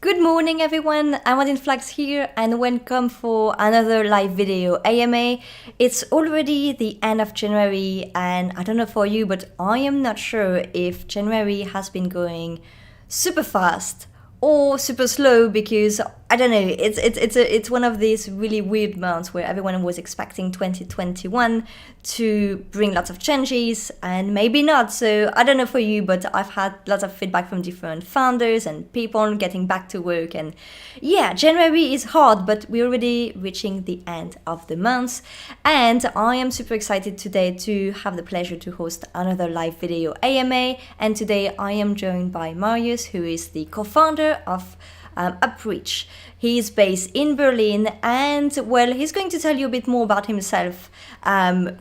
Good morning, everyone. Amandine Flachs here, and welcome for another live video AMA. It's already the end of January, and I don't know for you, but I am not sure if January has been going super fast or super slow because I don't know. It's one of these really weird months where everyone was expecting 2021 to bring lots of changes and maybe not. So I don't know for you, but I've had lots of feedback from different founders and people getting back to work. And yeah, January is hard, but we're already reaching the end of the month. And I am super excited today to have the pleasure to host another live video AMA. And today I am joined by Marius, who is the co-founder of UpReach. He's based in Berlin, and well, he's going to tell you a bit more about himself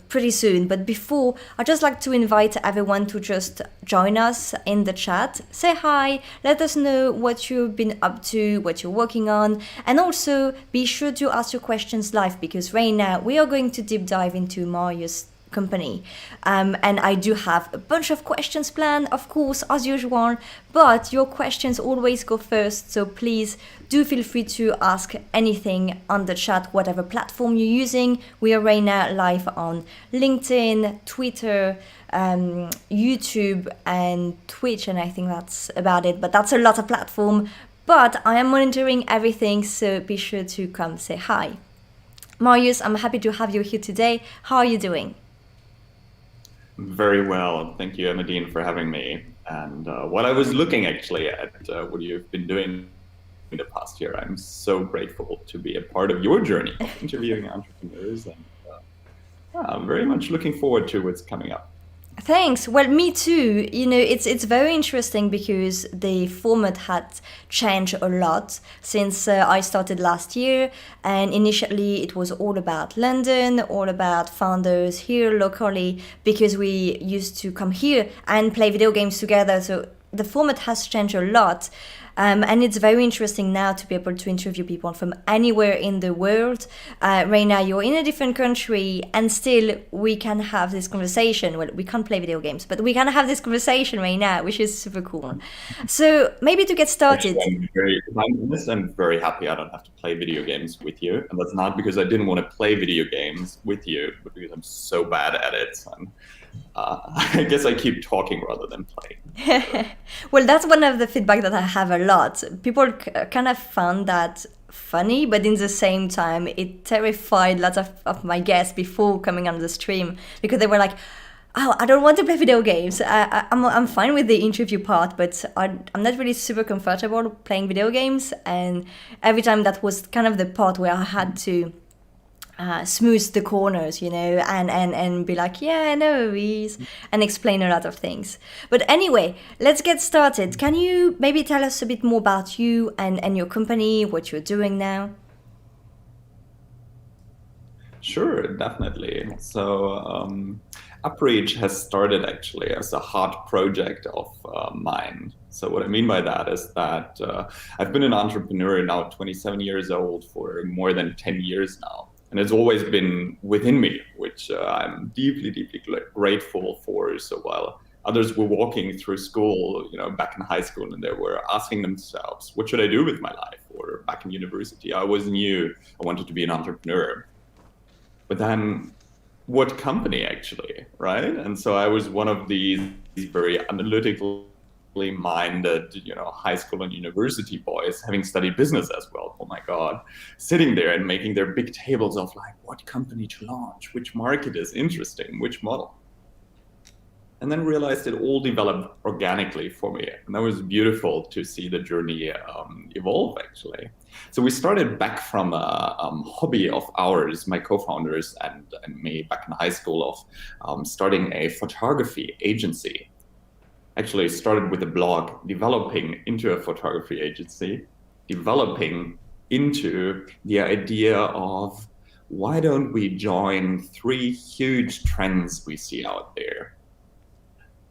pretty soon. But before, I'd just like to invite everyone to just join us in the chat. Say hi, let us know what you've been up to, what you're working on, and also be sure to ask your questions live because right now we are going to deep dive into Marius' company. And I do have a bunch of questions planned, of course, as usual, but your questions always go first. So please do feel free to ask anything on the chat, whatever platform you're using. We are right now live on LinkedIn, Twitter, YouTube, and Twitch. And I think that's about it, but that's a lot of platform. But I am monitoring everything, so be sure to come say hi. Marius, I'm happy to have you here today. How are you doing? Very well. Thank you, Amandine, for having me. And while I was looking actually at what you've been doing in the past year, I'm so grateful to be a part of your journey of interviewing entrepreneurs. And I'm very much looking forward to what's coming up. Thanks. Well, me too. You know, it's very interesting because the format had changed a lot since I started last year. And initially, it was all about London, all about founders here locally, because we used to come here and play video games together. So the format has changed a lot. And it's very interesting now to be able to interview people from anywhere in the world. Right now, you're in a different country, and still we can have this conversation. Well, we can't play video games, but we can have this conversation right now, which is super cool. So maybe to get started. I'm very happy I don't have to play video games with you. And that's not because I didn't want to play video games with you, but because I'm so bad at it. And I guess I keep talking rather than playing. Well, that's one of the feedback that I have a lot. People kind of found that funny, but in the same time, it terrified lots of my guests before coming on the stream because they were like, oh, I don't want to play video games. I'm fine with the interview part, but I'm not really super comfortable playing video games. And every time that was kind of the part where I had to smooth the corners, you know, and be like, yeah, no worries, and explain a lot of things. But anyway, let's get started. Can you maybe tell us a bit more about you and your company, what you're doing now? Sure, definitely. So UpReach has started actually as a heart project of mine. So what I mean by that is that I've been an entrepreneur now 27 years old for more than 10 years now. And it's always been within me, which I'm deeply, deeply grateful for. So while others were walking through school, you know, back in high school, and they were asking themselves, what should I do with my life? Or back in university, I always knew I wanted to be an entrepreneur. But then what company actually, right? And so I was one of these very analytical minded, you know, high school and university boys, having studied business as well. Oh my God, sitting there and making their big tables of like, what company to launch, which market is interesting, which model. And then realized it all developed organically for me. And that was beautiful to see the journey evolve, actually. So we started back from a hobby of ours, my co-founders and me back in high school, of starting a photography agency. Actually started with a blog, developing into a photography agency, developing into the idea of why don't we join three huge trends we see out there.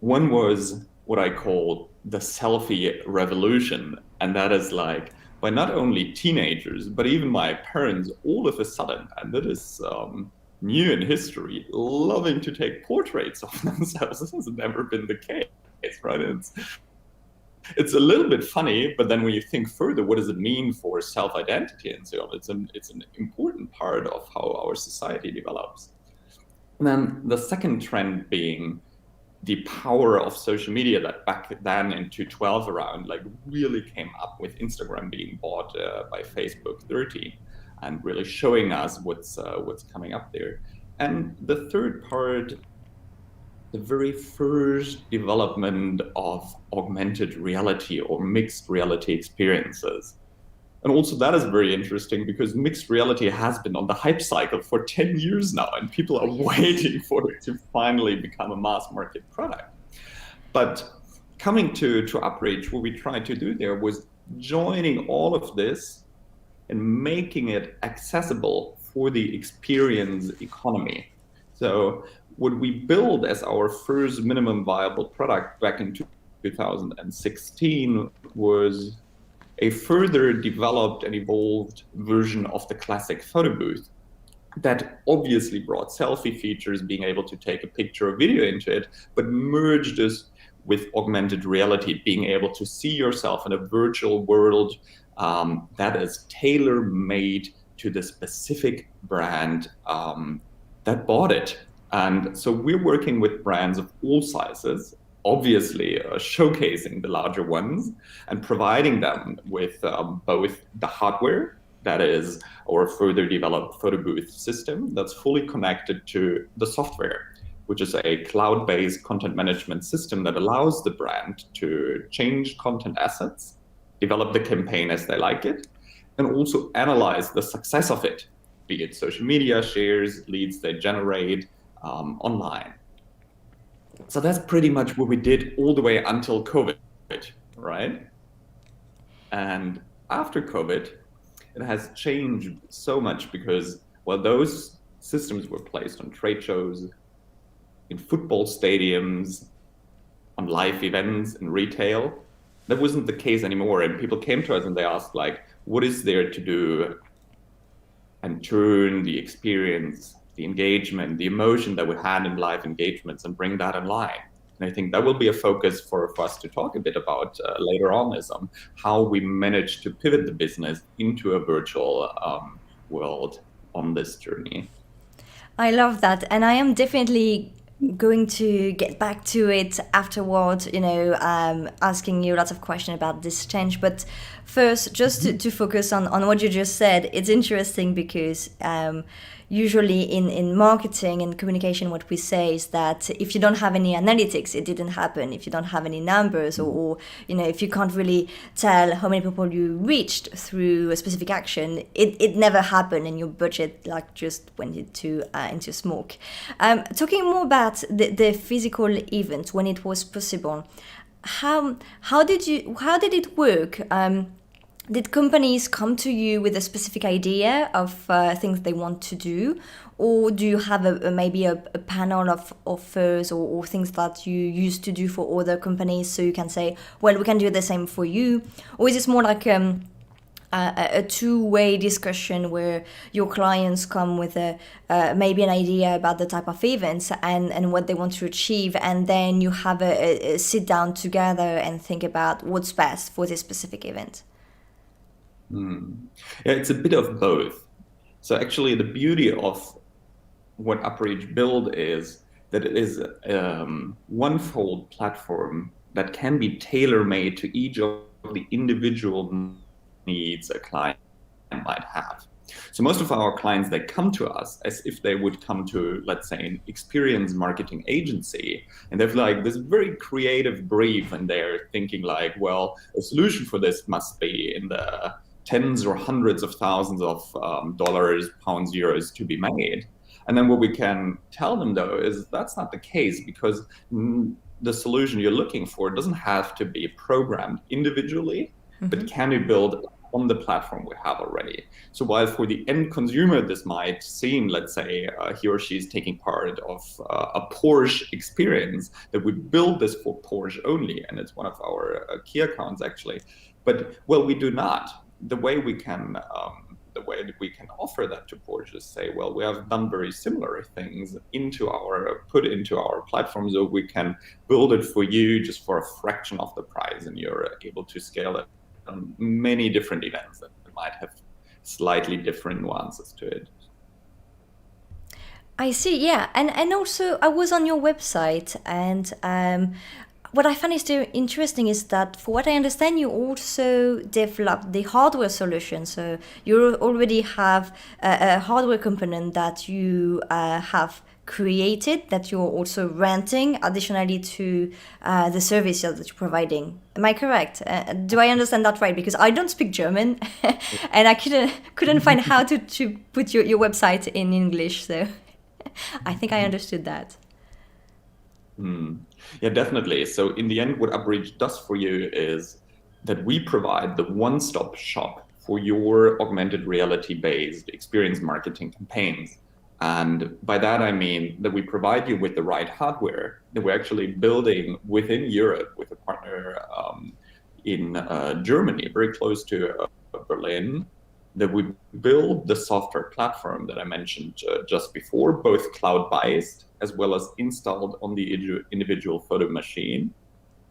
One was what I call the selfie revolution. And that is like, by not only teenagers, but even my parents all of a sudden, and that is new in history, loving to take portraits of themselves. This has never been the case. Right? It's a little bit funny, but then when you think further, what does it mean for self-identity and so on? It's an important part of how our society develops. And then the second trend being the power of social media that back then in 2012 around like really came up with Instagram being bought by Facebook 30 and really showing us what's coming up there. And the third part, the very first development of augmented reality or mixed reality experiences. And also that is very interesting because mixed reality has been on the hype cycle for 10 years now, and people are waiting for it to finally become a mass market product. But coming to UpReach, what we tried to do there was joining all of this and making it accessible for the experience economy. So what we built as our first minimum viable product back in 2016 was a further developed and evolved version of the classic photo booth that obviously brought selfie features, being able to take a picture or video into it, but merged this with augmented reality, being able to see yourself in a virtual world that is tailor-made to the specific brand that bought it. And so we're working with brands of all sizes, obviously showcasing the larger ones and providing them with both the hardware, that is our further developed photo booth system that's fully connected to the software, which is a cloud-based content management system that allows the brand to change content assets, develop the campaign as they like it, and also analyze the success of it, be it social media shares, leads they generate online. So that's pretty much what we did all the way until COVID, right? And after COVID, it has changed so much because, well, those systems were placed on trade shows, in football stadiums, on live events, in retail. That wasn't the case anymore. And people came to us and they asked, like, what is there to do and turn the experience, the engagement, the emotion that we had in live engagements and bring that online. And I think that will be a focus for us to talk a bit about later on, is how we managed to pivot the business into a virtual world on this journey. I love that. And I am definitely going to get back to it afterward, asking you lots of questions about this change. But first, just to focus on what you just said, it's interesting because usually in marketing and communication, what we say is that if you don't have any analytics, it didn't happen. If you don't have any numbers or if you can't really tell how many people you reached through a specific action, it never happened and your budget just went into smoke. Talking more about the physical event when it was possible, how did it work? Did companies come to you with a specific idea of things they want to do, or do you have maybe a panel of offers or things that you used to do for other companies, so you can say, well, we can do the same for you? Or is this more like a two-way discussion where your clients come with maybe an idea about the type of events and what they want to achieve, and then you have a sit down together and think about what's best for this specific event? Yeah, it's a bit of both. So actually the beauty of what UpReach build is that it is one-fold platform that can be tailor-made to each of the individual needs a client might have. So most of our clients, they come to us as if they would come to, let's say, an experience marketing agency, and they've like this very creative brief, and they're thinking like, well, a solution for this must be in the tens or hundreds of thousands of dollars, pounds, euros to be made. And then what we can tell them, though, is that's not the case, because the solution you're looking for doesn't have to be programmed individually, but can be built on the platform we have already. So while for the end consumer, this might seem, let's say, he or she is taking part of a Porsche experience, that we build this for Porsche only, and it's one of our key accounts actually. But, well, we do not. The way we can the way that we can offer that to Porsche is say, well, we have done very similar things put into our platform, so we can build it for you just for a fraction of the price, and you're able to scale it on many different events that might have slightly different nuances to it. I see, yeah. And also, I was on your website, and what I find is interesting is that, for what I understand, you also developed the hardware solution. So you already have a hardware component that you have created, that you're also renting additionally to the service that you're providing. Am I correct? Do I understand that right? Because I don't speak German, and I couldn't find how to put your website in English. So I think I understood that. Yeah, definitely. So in the end, what UpReach does for you is that we provide the one-stop shop for your augmented reality-based experience marketing campaigns. And by that, I mean that we provide you with the right hardware that we're actually building within Europe with a partner in Germany, very close to Berlin, that we build the software platform that I mentioned just before, both cloud-based as well as installed on the individual photo machine.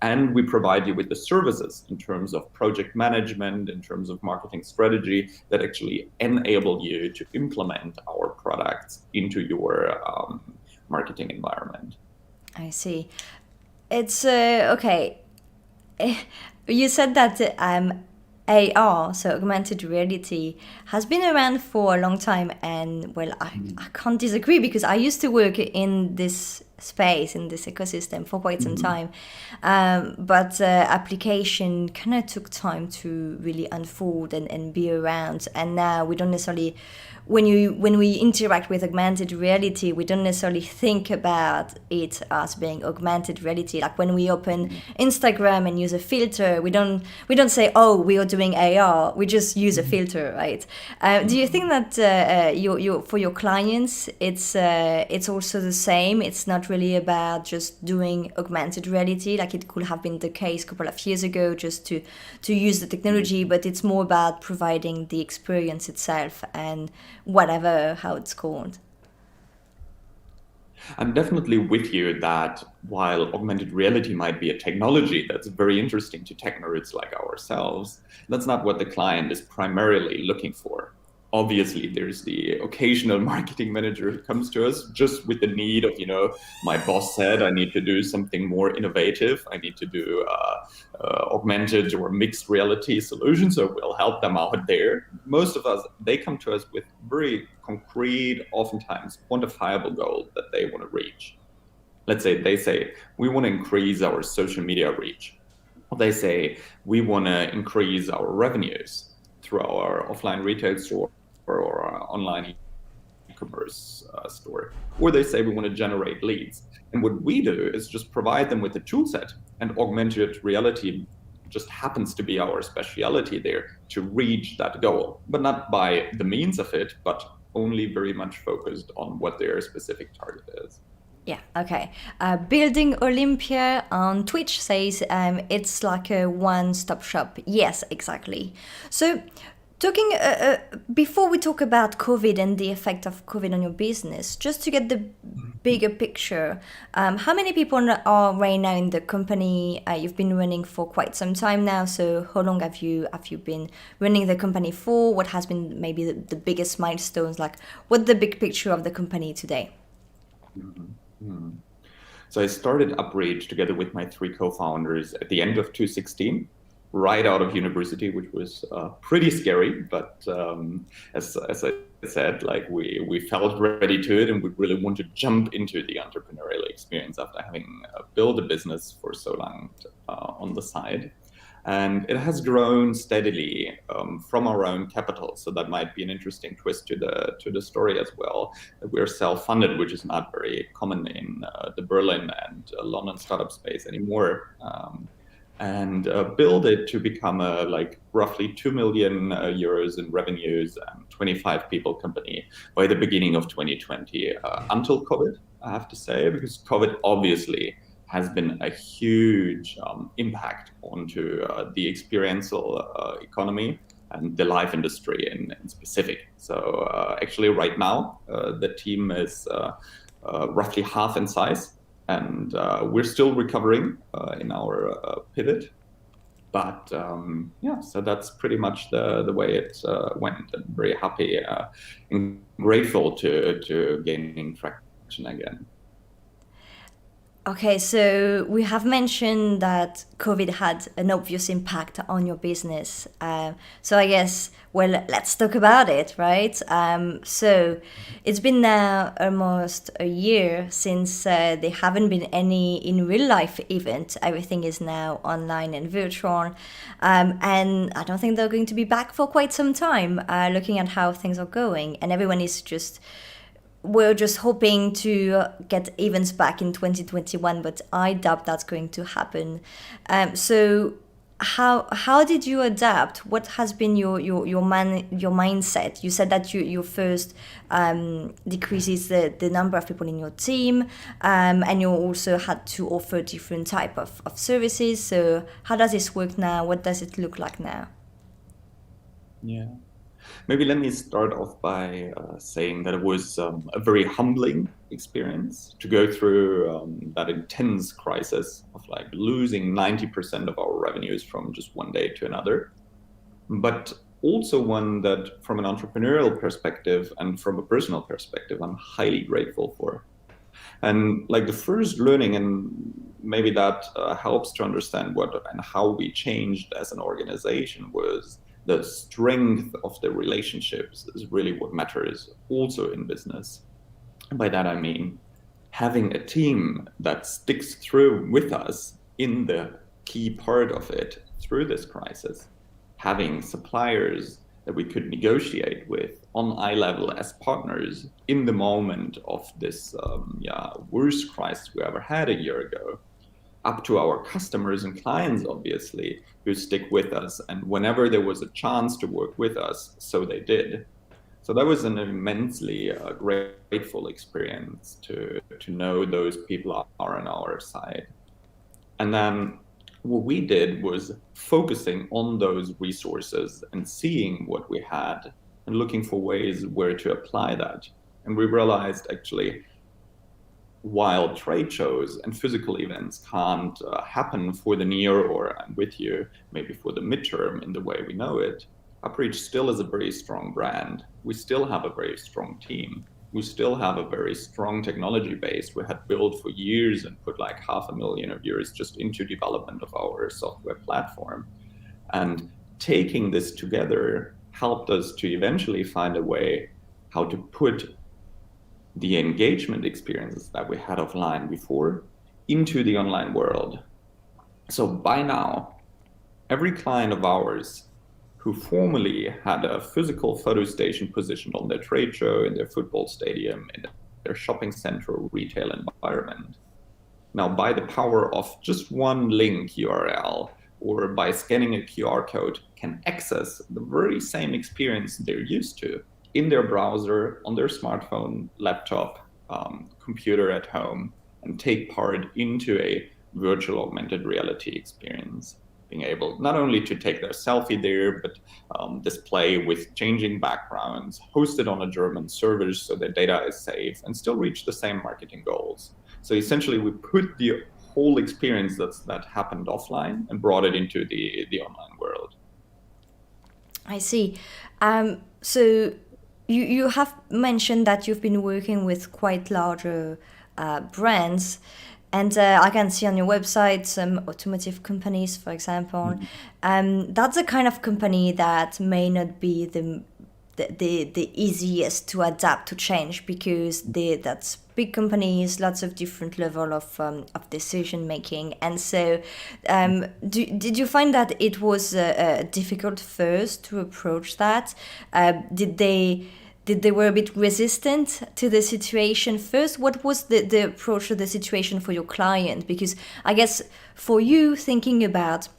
And we provide you with the services in terms of project management, in terms of marketing strategy, that actually enable you to implement our products into your marketing environment. I see. It's okay. You said that AR, so augmented reality, has been around for a long time, and well, I can't disagree, because I used to work in this space, in this ecosystem, for quite some time. But application kind of took time to really unfold and be around, and now we don't necessarily, when we interact with augmented reality, we don't necessarily think about it as being augmented reality. Like when we open Instagram and use a filter, we don't say, oh, we are doing AR. We just use a filter, right? Do you think that for your clients, it's also the same? It's not really about just doing augmented reality like it could have been the case a couple of years ago, just to use the technology, but it's more about providing the experience itself and whatever how it's called. I'm definitely with you that while augmented reality might be a technology that's very interesting to tech nerds like ourselves, that's not what the client is primarily looking for. Obviously, there's the occasional marketing manager who comes to us just with the need of, my boss said I need to do something more innovative. I need to do augmented or mixed reality solutions, so we'll help them out there. Most of us, they come to us with very concrete, oftentimes quantifiable goals that they want to reach. Let's say they say, we want to increase our social media reach. Or they say, we want to increase our revenues through our offline retail store or our online e-commerce store. Or they say we want to generate leads. And what we do is just provide them with a tool set, and augmented reality just happens to be our speciality there to reach that goal, but not by the means of it, but only very much focused on what their specific target is. Yeah, okay. Building Olympia on Twitch says it's like a one-stop shop. Yes, exactly. So, talking before we talk about COVID and the effect of COVID on your business, just to get the bigger picture, how many people are right now in the company? You've been running for quite some time now. So, how long have you been running the company for? What has been maybe the biggest milestones? Like, what's the big picture of the company today? So I started UpReach together with my three co-founders at the end of 2016, right out of university, which was pretty scary. But as I said, like we felt ready to it, and we really wanted to jump into the entrepreneurial experience after having built a business for so long on the side. And it has grown steadily from our own capital. So that might be an interesting twist to the story as well. We're self-funded, which is not very common in the Berlin and London startup space anymore. And build it to become a roughly 2 million euros in revenues and 25 people company by the beginning of 2020, until COVID, I have to say, because COVID obviously has been a huge impact onto the experiential economy. and the live industry in specific. So actually right now, the team is roughly half in size, and we're still recovering in our pivot. But so that's pretty much the way it went. I'm very happy and grateful to gaining traction again. Okay, so we have mentioned that COVID had an obvious impact on your business. So I guess, well, let's talk about it, right? So it's been now almost a year since there haven't been any in real life event. Everything is now online and virtual. And I don't think they're going to be back for quite some time, looking at how things are going. And everyone is we're just hoping to get events back in 2021, but I doubt that's going to happen. So how did you adapt? What has been your mindset? You said that your first decreases the number of people in your team, and you also had to offer different type of services. So how does this work now? What does it look like now? Yeah. Maybe let me start off by saying that it was a very humbling experience to go through that intense crisis of like losing 90% of our revenues from just one day to another. But also one that from an entrepreneurial perspective and from a personal perspective, I'm highly grateful for. And like the first learning, and maybe that helps to understand what and how we changed as an organization, was the strength of the relationships is really what matters also in business. And by that I mean having a team that sticks through with us in the key part of it through this crisis, having suppliers that we could negotiate with on eye level as partners in the moment of this worst crisis we ever had a year ago, up to our customers and clients, obviously, who stick with us. And whenever there was a chance to work with us, so they did. So that was an immensely grateful experience to know those people are on our side. And then what we did was focusing on those resources and seeing what we had and looking for ways where to apply that. And we realized actually, while trade shows and physical events can't happen for the near or I'm with you, maybe for the midterm in the way we know it, UpReach still is a very strong brand. We still have a very strong team. We still have a very strong technology base we had built for years and put like €500,000 just into development of our software platform. And taking this together helped us to eventually find a way how to put the engagement experiences that we had offline before into the online world. So by now, every client of ours who formerly had a physical photo station positioned on their trade show, in their football stadium, in their shopping center or retail environment, now by the power of just one link URL or by scanning a QR code, can access the very same experience they're used to in their browser, on their smartphone, laptop, computer at home, and take part into a virtual augmented reality experience. Being able not only to take their selfie there, but display with changing backgrounds, hosted on a German server so their data is safe, and still reach the same marketing goals. So essentially, we put the whole experience that happened offline and brought it into the online world. I see. So you have mentioned that you've been working with quite larger brands, and I can see on your website some automotive companies, for example. That's a kind of company that may not be the easiest to adapt to change, because that's big companies, lots of different level of decision making. And so did you find that it was difficult first to approach that? Did they were a bit resistant to the situation first? What was the approach to the situation for your client? Because I guess for you, thinking about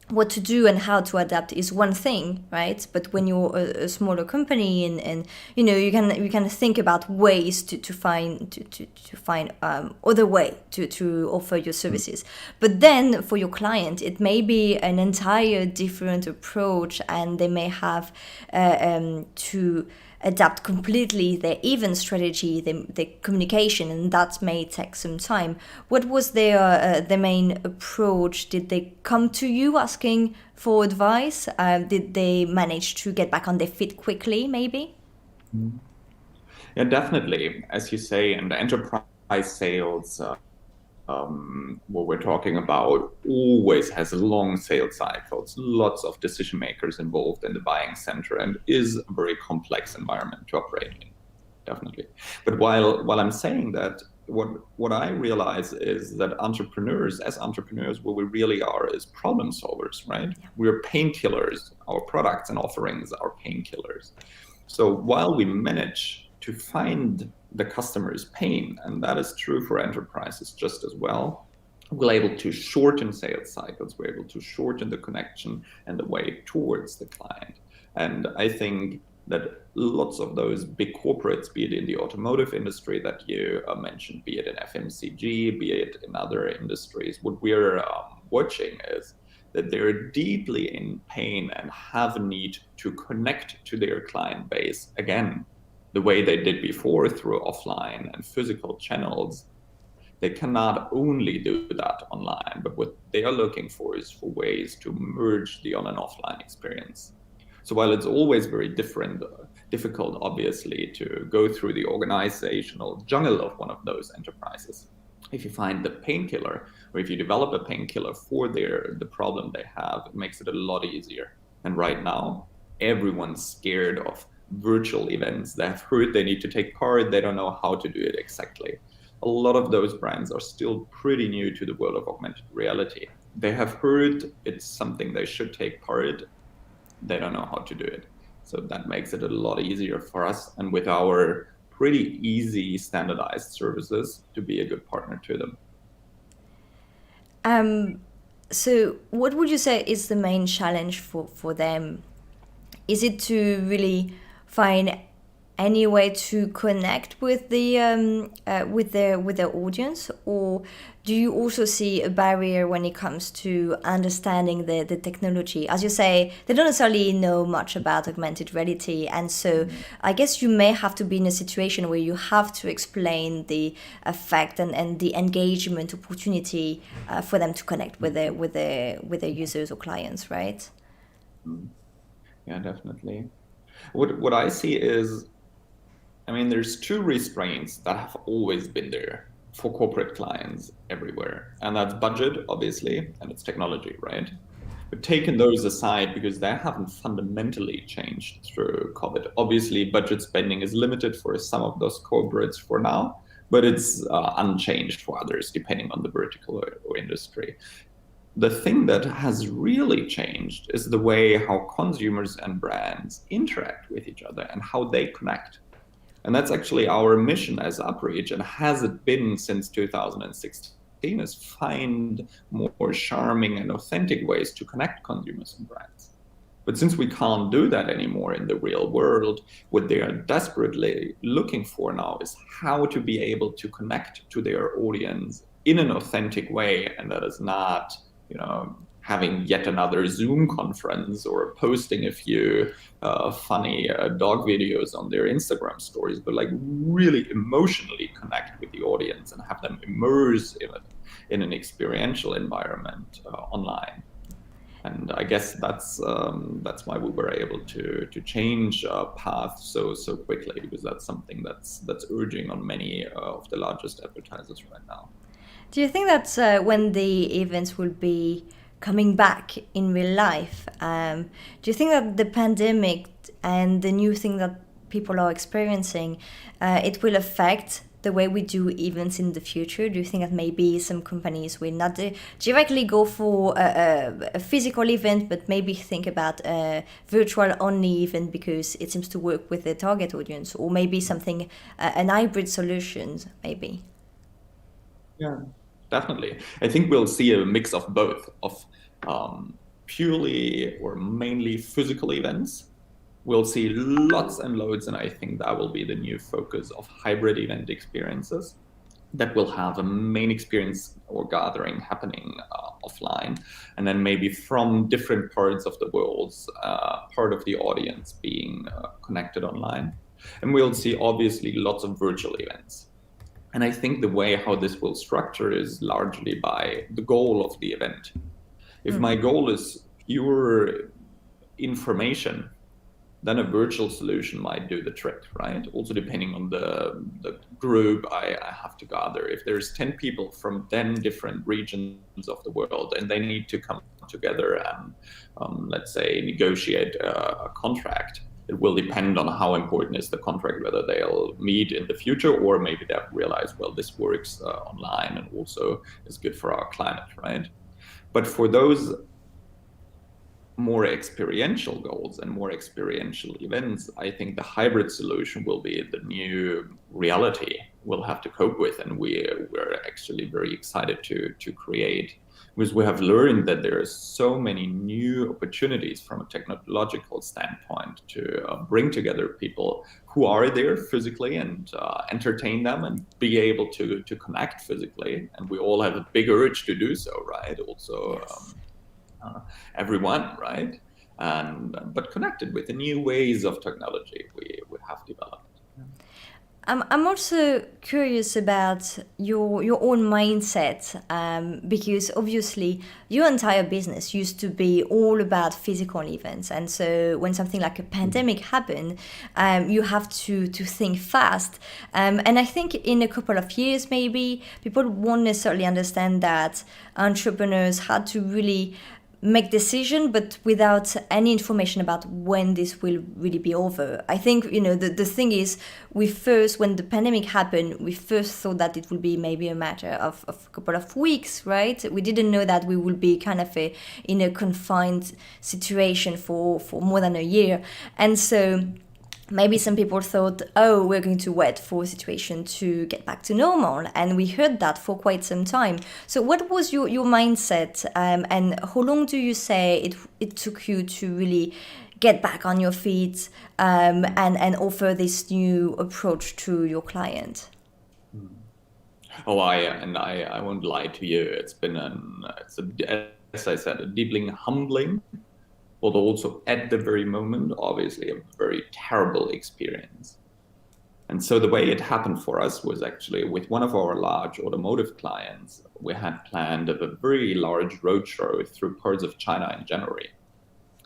what to do and how to adapt is one thing, right? But when you're a smaller company and you can think about ways to find other way to offer your services. But then for your client, it may be an entire different approach, and they may have to adapt completely their event strategy, their communication, and that may take some time. What was their main approach? Did they come to you asking for advice? Did they manage to get back on their feet quickly, maybe? Yeah, definitely. As you say, in the enterprise sales, what we're talking about always has long sales cycles, lots of decision makers involved in the buying center, and is a very complex environment to operate in, definitely. But while I'm saying that, what I realize is that as entrepreneurs, what we really are is problem solvers, right? Yeah. We're painkillers. Our products and offerings are painkillers. So while we manage to find the customer's pain, and that is true for enterprises just as well, we're able to shorten sales cycles, we're able to shorten the connection and the way towards the client. And I think that lots of those big corporates, be it in the automotive industry that you mentioned, be it in FMCG, be it in other industries, what we're watching is that they're deeply in pain and have a need to connect to their client base again, the way they did before through offline and physical channels. They cannot only do that online, but what they are looking for is for ways to merge the on and offline experience. So while it's always very difficult, obviously, to go through the organizational jungle of one of those enterprises, if you find the painkiller, or if you develop a painkiller for the problem they have, it makes it a lot easier. And right now, everyone's scared of virtual events. They have heard they need to take part, they don't know how to do it exactly. A lot of those brands are still pretty new to the world of augmented reality. They have heard it's something they should take part, they don't know how to do it. So that makes it a lot easier for us, and with our pretty easy standardized services, to be a good partner to them. So what would you say is the main challenge for them? Is it to really find any way to connect with with their audience, or do you also see a barrier when it comes to understanding the technology? As you say, they don't necessarily know much about augmented reality, and so I guess you may have to be in a situation where you have to explain the effect and the engagement opportunity for them to connect with their users or clients, right? Yeah, definitely. What I see is, I mean, there's two restraints that have always been there for corporate clients everywhere. And that's budget, obviously, and it's technology, right? But taking those aside, because they haven't fundamentally changed through COVID. Obviously, budget spending is limited for some of those corporates for now, but it's unchanged for others, depending on the vertical or industry. The thing that has really changed is the way how consumers and brands interact with each other and how they connect. And that's actually our mission as UpReach, and has it been since 2016, is find more charming and authentic ways to connect consumers and brands. But since we can't do that anymore in the real world, what they are desperately looking for now is how to be able to connect to their audience in an authentic way, and that is not, having yet another Zoom conference or posting a few funny dog videos on their Instagram stories, but like really emotionally connect with the audience and have them immerse in an experiential environment online. And I guess that's why we were able to change our path so quickly, because that's something that's urging on many of the largest advertisers right now. Do you think that's when the events will be coming back in real life? Do you think that the pandemic and the new thing that people are experiencing, it will affect the way we do events in the future? Do you think that maybe some companies will not directly go for a physical event, but maybe think about a virtual only event because it seems to work with the target audience, or maybe something, an hybrid solution, maybe? Yeah, definitely. I think we'll see a mix of both, of purely or mainly physical events. We'll see lots and loads, and I think that will be the new focus of hybrid event experiences that will have a main experience or gathering happening offline, and then maybe from different parts of the world, part of the audience being connected online. And we'll see obviously lots of virtual events. And I think the way how this will structure is largely by the goal of the event. If my goal is pure information, then a virtual solution might do the trick, right? Also depending on the group I have to gather. If there's 10 people from 10 different regions of the world and they need to come together and let's say negotiate a contract, it will depend on how important is the contract, whether they'll meet in the future or maybe they'll realize, well, this works online and also is good for our climate, right? But for those more experiential goals and more experiential events, I think the hybrid solution will be the new reality we'll have to cope with, and we're actually very excited to create, because we have learned that there are so many new opportunities from a technological standpoint to bring together people who are there physically and entertain them and be able to connect physically, and we all have a big urge to do so, right? Also, yes. Everyone, right? And but connected with the new ways of technology we have developed. I'm also curious about your own mindset, because obviously your entire business used to be all about physical events, and so when something like a pandemic happened, you have to think fast, and I think in a couple of years maybe people won't necessarily understand that entrepreneurs had to really make decision, but without any information about when this will really be over. I think, the thing is, when the pandemic happened, we first thought that it would be maybe a matter of a couple of weeks, right? We didn't know that we would be kind of in a confined situation for more than a year. And so maybe some people thought, oh, we're going to wait for a situation to get back to normal. And we heard that for quite some time. So what was your mindset, and how long do you say it took you to really get back on your feet, and offer this new approach to your client? Oh, I won't lie to you. It's been as I said, a deeply humbling, but also at the very moment, obviously, a very terrible experience. And so the way it happened for us was actually with one of our large automotive clients. We had planned a very large roadshow through parts of China in January.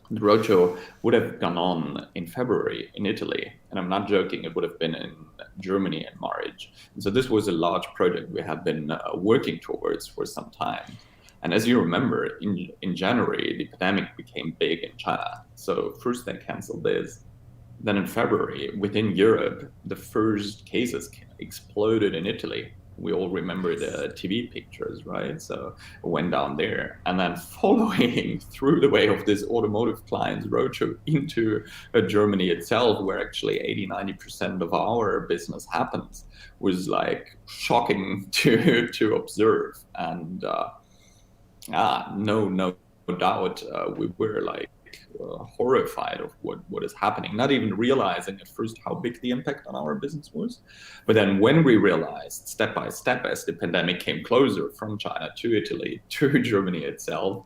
The roadshow would have gone on in February in Italy. And I'm not joking, it would have been in Germany in March. And so this was a large project we had been working towards for some time. And as you remember, in January, the pandemic became big in China. So first they canceled this. Then in February, within Europe, the first cases exploded in Italy. We all remember the TV pictures, right? So it went down there. And then following through the way of this automotive client's roadshow into Germany itself, where actually 80-90% of our business happens, was like shocking to observe. And no doubt, we were like horrified of what is happening, not even realizing at first how big the impact on our business was. But then when we realized step by step as the pandemic came closer from China to Italy to Germany itself,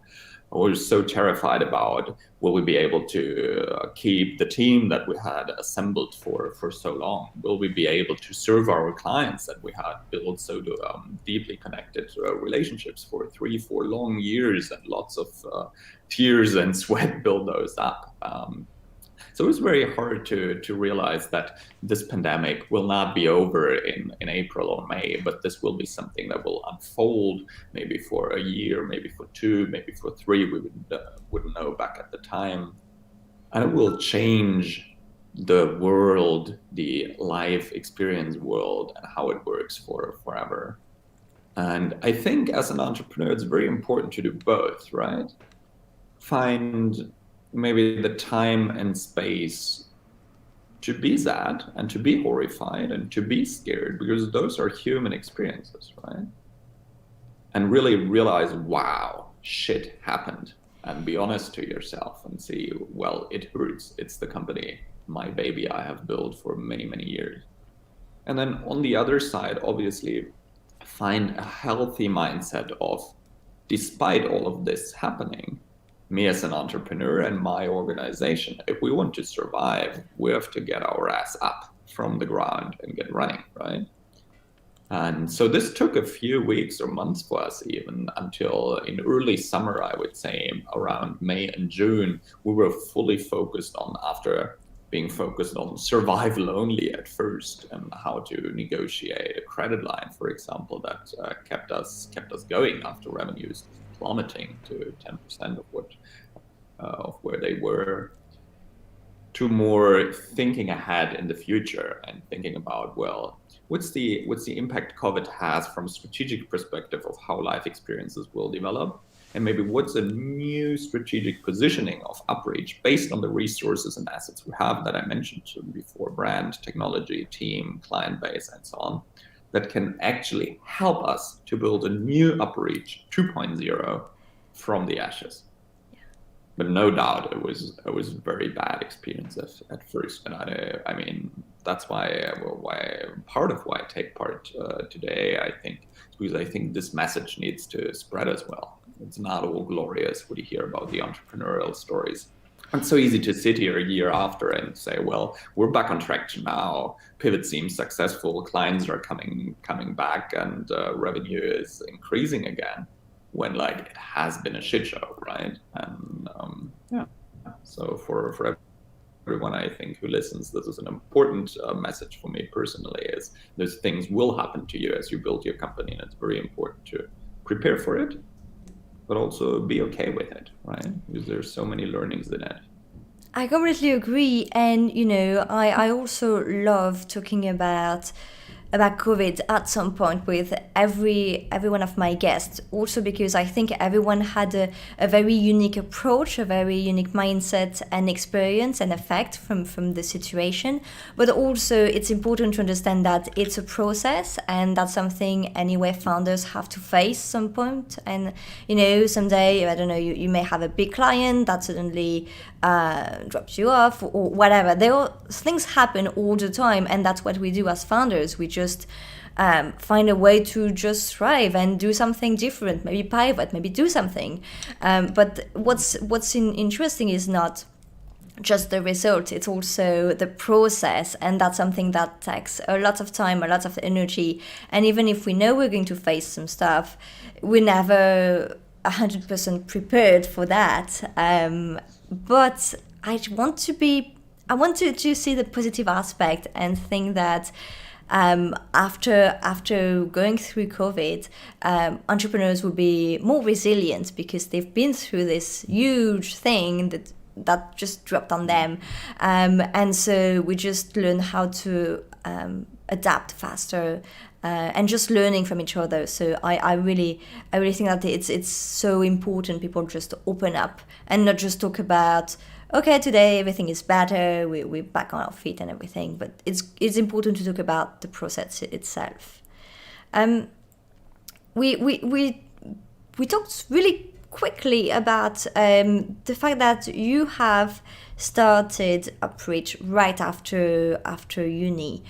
I was so terrified about, will we be able to keep the team that we had assembled for so long? Will we be able to serve our clients that we had built so deeply connected relationships for 3-4 long years, and lots of tears and sweat build those up? So it was very hard to realize that this pandemic will not be over in April or May, but this will be something that will unfold maybe for a year, maybe for 2, maybe for 3. We wouldn't know back at the time. And it will change the world, the life experience world, and how it works forever. And I think as an entrepreneur, it's very important to do both, right? Find maybe the time and space to be sad and to be horrified and to be scared, because those are human experiences, right? And really realize, wow, shit happened. and be honest to yourself and see, well, it hurts. It's the company, my baby I have built for many, many years. And then on the other side, obviously, find a healthy mindset of, despite all of this happening, me as an entrepreneur and my organization, if we want to survive, we have to get our ass up from the ground and get running, right? And so this took a few weeks or months for us, even until in early summer, I would say around May and June, we were fully focused on, after being focused on survival only at first, and how to negotiate a credit line, for example, that kept us going after revenues plummeting to 10% of where they were, to more thinking ahead in the future and thinking about, well, what's the impact COVID has from a strategic perspective of how life experiences will develop, and maybe what's a new strategic positioning of UpReach based on the resources and assets we have that I mentioned before: brand, technology, team, client base, and so on, that can actually help us to build a new UpReach 2.0 from the ashes. But no doubt it was a very bad experience at first, and I mean that's why part of why I take part today, I think, is because I think this message needs to spread as well. It's not all glorious what you hear about the entrepreneurial stories. It's so easy to sit here a year after and say, well, we're back on traction now. Pivot seems successful. Clients are coming back, and revenue is increasing again, when like it has been a shit show, right? And yeah, so for everyone, I think, who listens, this is an important message for me personally, is those things will happen to you as you build your company, and it's very important to prepare for it, but also be okay with it, right? Because there's so many learnings in it. I completely agree. And, you know, I also love talking about COVID at some point with every one of my guests, also because I think everyone had a very unique approach, a very unique mindset and experience and effect from the situation. But also it's important to understand that it's a process, and that's something anyway founders have to face some point. And, you know, someday, I don't know, you may have a big client that suddenly drops you off or whatever. Things happen all the time, and that's what we do as founders. We just find a way to just thrive and do something different, maybe pivot, maybe do something. But what's interesting is not just the result, it's also the process, and that's something that takes a lot of time, a lot of energy. And even if we know we're going to face some stuff, we're never 100% prepared for that. But I want to see the positive aspect and think that after going through COVID, entrepreneurs will be more resilient because they've been through this huge thing that just dropped on them, and so we just learn how to adapt faster. And just learning from each other. So I really think that it's so important people just open up and not just talk about, okay, today everything is better, we're back on our feet and everything. But it's important to talk about the process itself. We talked really quickly about the fact that you have started UpReach right after uni.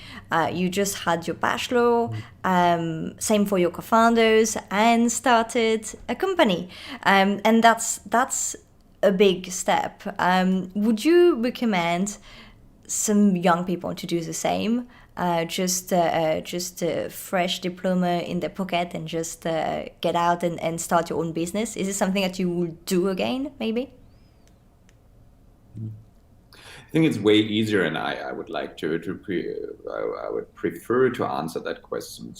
You just had your bachelor, same for your co-founders, and started a company. And that's a big step. Would you recommend some young people to do the same? Just a fresh diploma in their pocket and just get out and start your own business? Is it something that you would do again, maybe? I think it's way easier, and I would like I would prefer to answer that question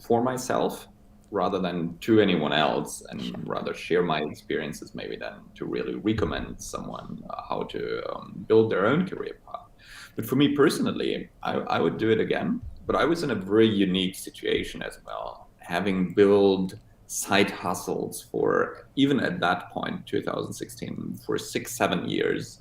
for myself rather than to anyone else, and rather share my experiences maybe than to really recommend someone how to build their own career path. But for me personally, I would do it again, but I was in a very unique situation as well, having built side hustles for, even at that point, 2016, for 6-7 years,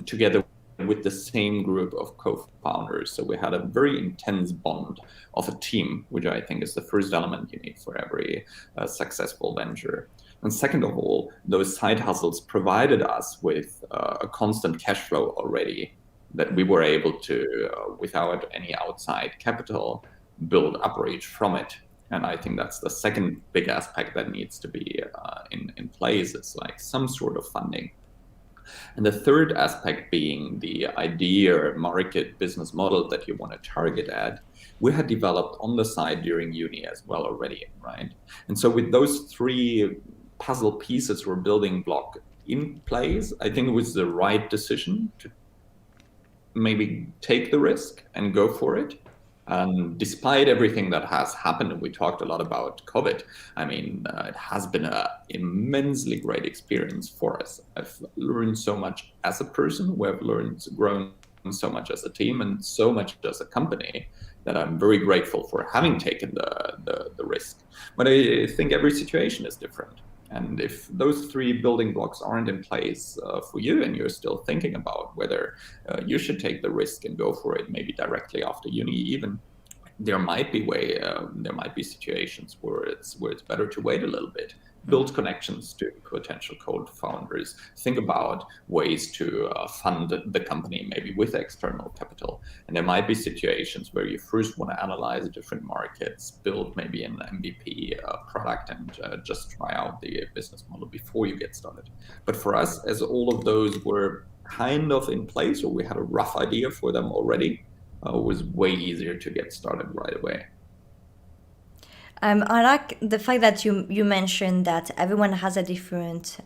together with the same group of co-founders. So we had a very intense bond of a team, which I think is the first element you need for every successful venture. And second of all, those side hustles provided us with a constant cash flow already that we were able to, without any outside capital, build UpReach from it. And I think that's the second big aspect that needs to be in place. It's like some sort of funding. And the third aspect being the idea, market, business model that you want to target at, we had developed on the side during uni as well already, right? And so with those three puzzle pieces were building block in place, I think it was the right decision to maybe take the risk and go for it. And despite everything that has happened, and we talked a lot about COVID, I mean, it has been an immensely great experience for us. I've learned so much as a person, we have grown so much as a team and so much as a company that I'm very grateful for having taken the risk. But I think every situation is different. And if those three building blocks aren't in place for you and you're still thinking about whether you should take the risk and go for it, maybe directly after uni even, there might be situations where it's better to wait a little bit, build connections to potential co-founders, think about ways to fund the company maybe with external capital. And there might be situations where you first want to analyze different markets, build maybe an MVP product and just try out the business model before you get started. But for us, as all of those were kind of in place, or we had a rough idea for them already, it was way easier to get started right away. I like the fact that you mentioned that everyone has a different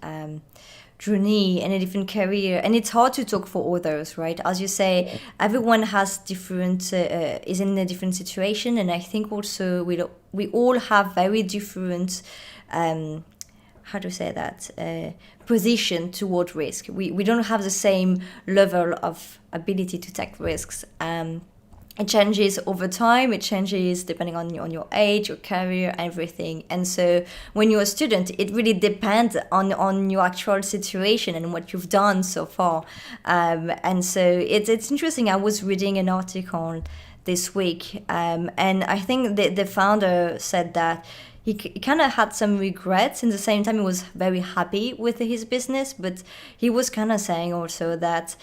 journey and a different career, and it's hard to talk for others, right? As you say, everyone has different is in a different situation, and I think also we all have very different how to say that position toward risk. We don't have the same level of ability to take risks. It changes over time. It changes depending on your age, your career, everything. And so when you're a student, it really depends on your actual situation and what you've done so far. And so it's interesting. I was reading an article this week, and I think the founder said that he kind of had some regrets. In the same time, he was very happy with his business, but he was kind of saying also that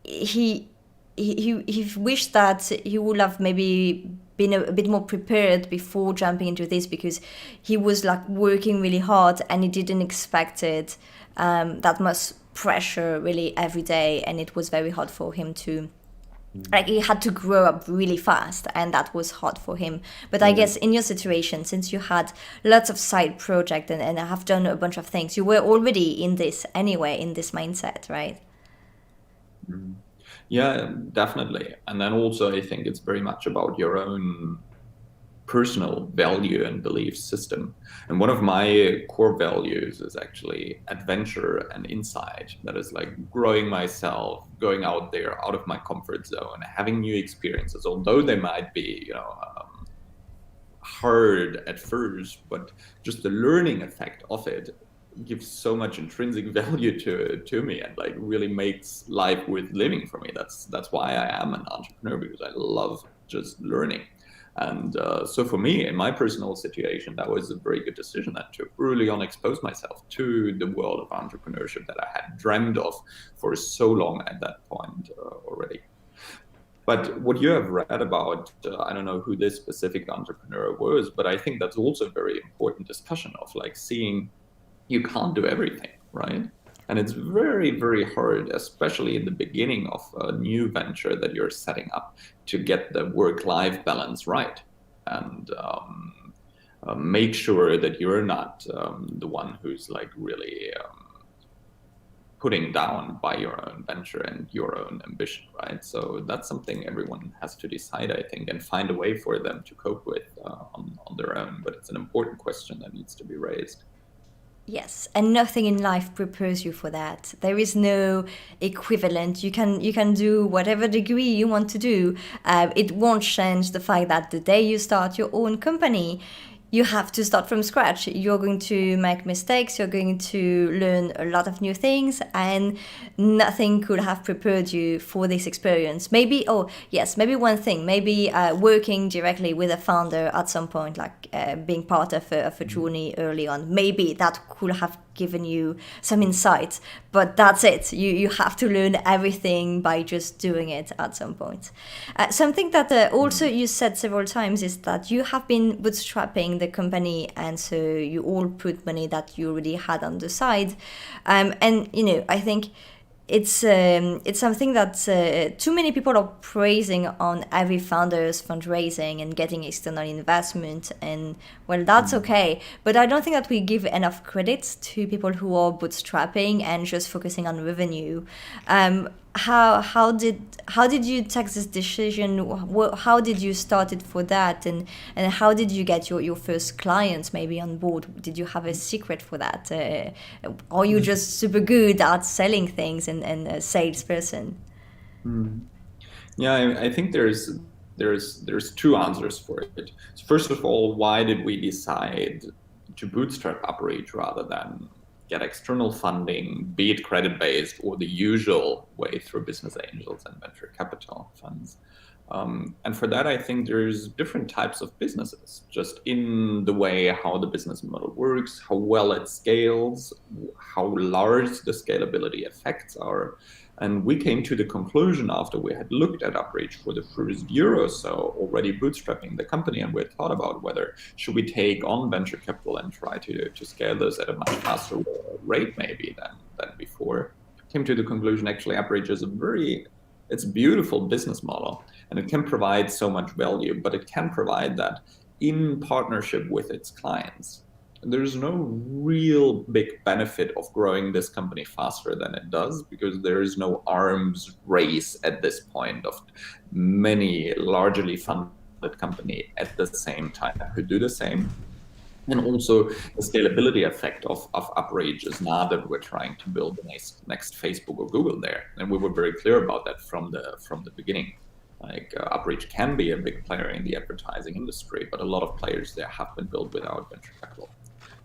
he wished that he would have maybe been a bit more prepared before jumping into this, because he was like working really hard and he didn't expect it that much pressure really every day, and it was very hard for him to like he had to grow up really fast, and that was hard for him. But I guess in your situation, since you had lots of side projects and have done a bunch of things, you were already in this anyway, in this mindset, right? Yeah, definitely. And then also I think it's very much about your own personal value and belief system. And one of my core values is actually adventure and insight. That is like growing myself, going out there, out of my comfort zone, having new experiences, although they might be, hard at first, but just the learning effect of it gives so much intrinsic value to me and like really makes life worth living for me. That's why I am an entrepreneur, because I love just learning. And so for me, in my personal situation, that was a very good decision that to early on expose myself to the world of entrepreneurship that I had dreamed of for so long at that point already. But what you have read about, I don't know who this specific entrepreneur was, but I think that's also a very important discussion of like seeing you can't do everything, right? And it's very, very hard, especially in the beginning of a new venture that you're setting up, to get the work-life balance right and make sure that you're not the one who's like really putting down by your own venture and your own ambition, right? So that's something everyone has to decide, I think, and find a way for them to cope with on their own. But it's an important question that needs to be raised. Yes, and nothing in life prepares you for that. There is no equivalent. You can do whatever degree you want to do. It won't change the fact that the day you start your own company, you have to start from scratch. You're going to make mistakes, you're going to learn a lot of new things, and nothing could have prepared you for this experience. Maybe, oh, yes, maybe one thing, maybe working directly with a founder at some point, like being part of a journey early on. Maybe that could have given you some insights, but that's it. You have to learn everything by just doing it at some point. Something that also you said several times is that you have been bootstrapping the company, and so you all put money that you already had on the side. And I think it's something that too many people are praising on every founder's fundraising and getting external investment, and well, that's okay, but I don't think that we give enough credit to people who are bootstrapping and just focusing on revenue. How did you take this decision? How did you start it for that, and how did you get your first clients maybe on board? Did you have a secret for that? Are you just super good at selling things and a salesperson? Yeah, I think there's two answers for it. So first of all, why did we decide to bootstrap UpReach rather than get external funding, be it credit-based or the usual way through business angels and venture capital funds? And for that, I think there's different types of businesses, just in the way how the business model works, how well it scales, how large the scalability effects are. And we came to the conclusion after we had looked at UpReach for the first year or so, already bootstrapping the company, and we had thought about whether should we take on venture capital and try to scale this at a much faster rate maybe than before. Came to the conclusion actually UpReach is it's a beautiful business model, and it can provide so much value, but it can provide that in partnership with its clients. There's no real big benefit of growing this company faster than it does, because there is no arms race at this point of many largely funded company at the same time who do the same. And also the scalability effect of UpReach is not that we're trying to build the next Facebook or Google there. And we were very clear about that from the beginning. Like UpReach can be a big player in the advertising industry, but a lot of players there have been built without venture capital.